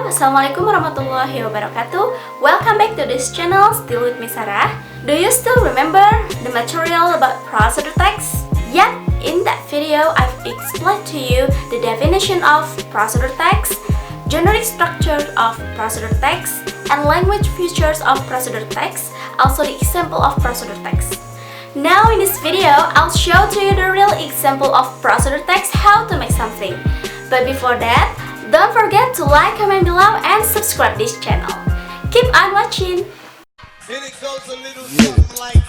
Assalamualaikum warahmatullahi wabarakatuh. Welcome back to this channel, still with me Sarah. Do you still remember the material about procedure text? Yep, in that video I've explained to you the definition of procedure text, generic structure of procedure text, and language features of procedure text, also the example of procedure text. Now in this video, I'll show to you the real example of procedure text, how to make something. But before that, don't forget to like, comment below, and subscribe this channel. Keep on watching! And it goes a little something like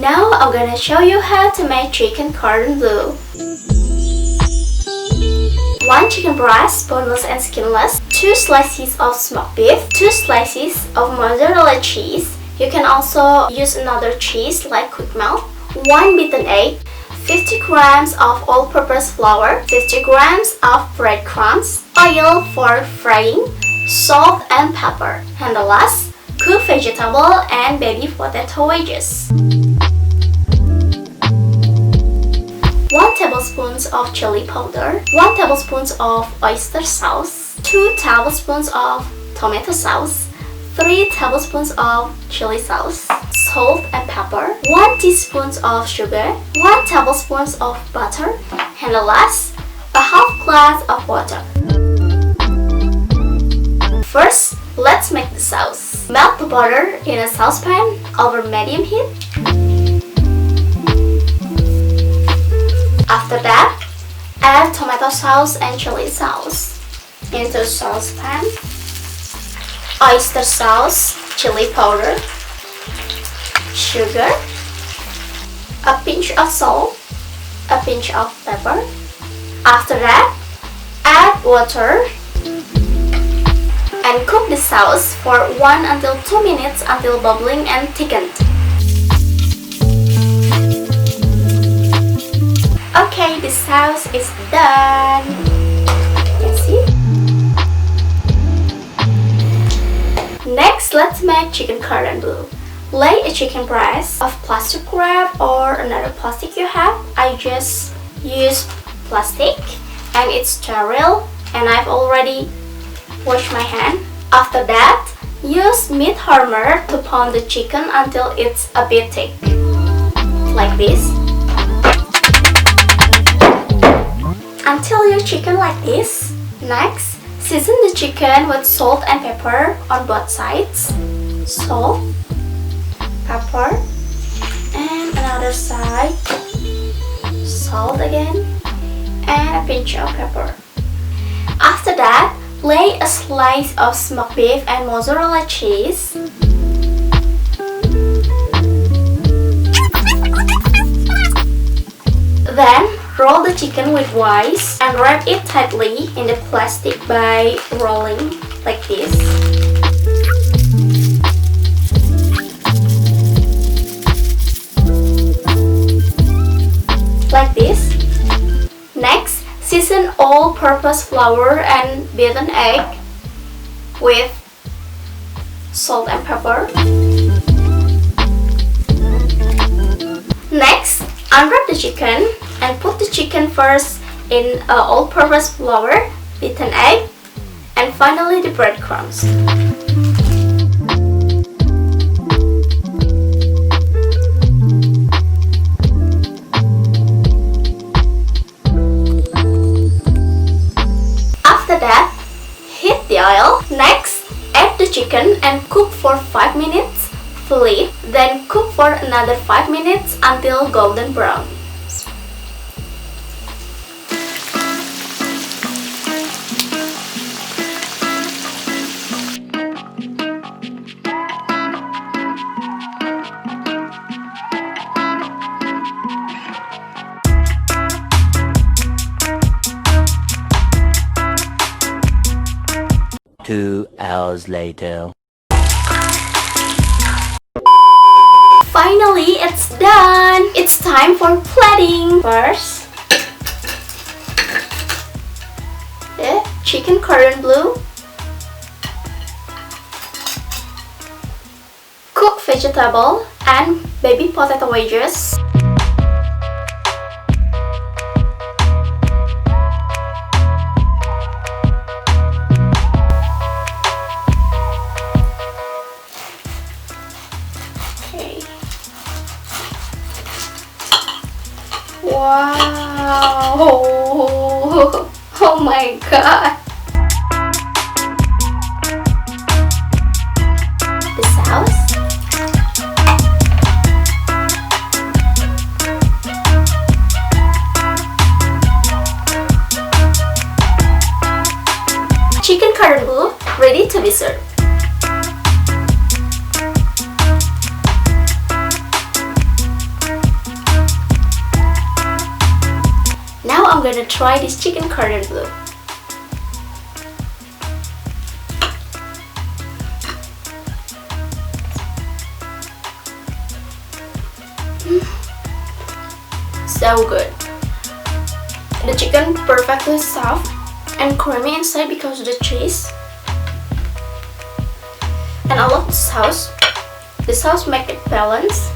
Now I'm gonna show you how to make chicken cordon bleu. 1 chicken breast, boneless and skinless, 2 slices of smoked beef, 2 slices of mozzarella cheese. You can also use another cheese like quick melt, 1 beaten egg, 50 grams of all-purpose flour, 50 grams of breadcrumbs, oil for frying, salt and pepper, and the last, cooked vegetable and baby potato wedges. 1 tablespoon of chili powder, 1 tablespoon of oyster sauce, 2 tablespoons of tomato sauce, 3 tablespoons of chili sauce, salt and pepper, 1 teaspoon of sugar, 1 tablespoon of butter, and the last, a half glass of water. First, let's make the sauce. Melt the butter in a saucepan over medium heat. After that, add tomato sauce and chili sauce into saucepan, oyster sauce, chili powder, sugar, a pinch of salt, a pinch of pepper. After that, add water and cook the sauce for 1 until 2 minutes until bubbling and thickened. Okay, the sauce is done. You can see. Next, let's make chicken cordon bleu. Lay a chicken breast of plastic wrap or another plastic you have. I just use plastic and it's sterile and I've already washed my hand. After that, use meat hammer to pound the chicken until it's a bit thick, like this. Until your chicken like this. Next, season the chicken with salt and pepper on both sides. Salt, pepper, and another side. Salt again, and a pinch of pepper. After that, lay a slice of smoked beef and mozzarella cheese. Then, roll the chicken with rice and wrap it tightly in the plastic by rolling like this. Like this. Next, season all-purpose flour and beaten egg with salt and pepper. Next, unwrap the chicken and put the chicken first in all-purpose flour, beaten egg, and finally the breadcrumbs. After that, heat the oil. Next, add the chicken and cook for 5 minutes. Flip, then cook for another 5 minutes until golden brown. Two hours later. Finally, it's done! It's time for plating! First, the chicken cordon bleu, cooked vegetable and baby potato wedges, Wow! Oh my god! The sauce. Chicken cordon bleu ready to be served. Now I'm gonna try this chicken cordon bleu. So good. The chicken perfectly soft and creamy inside because of the cheese. And I love the sauce. The sauce makes it balanced.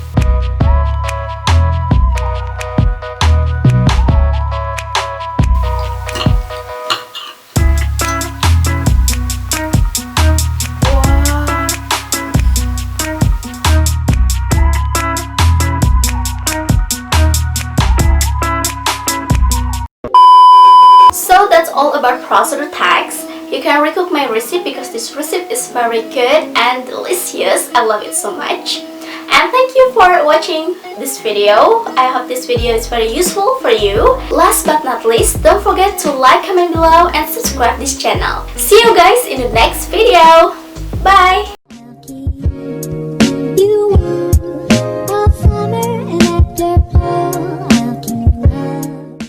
So that's all about processed tags. You can recook my recipe because this recipe is very good and delicious. I love it so much. And thank you for watching this video. I hope this video is very useful for you. Last but not least, don't forget to like, comment below and subscribe this channel. See you guys in the next video. Bye!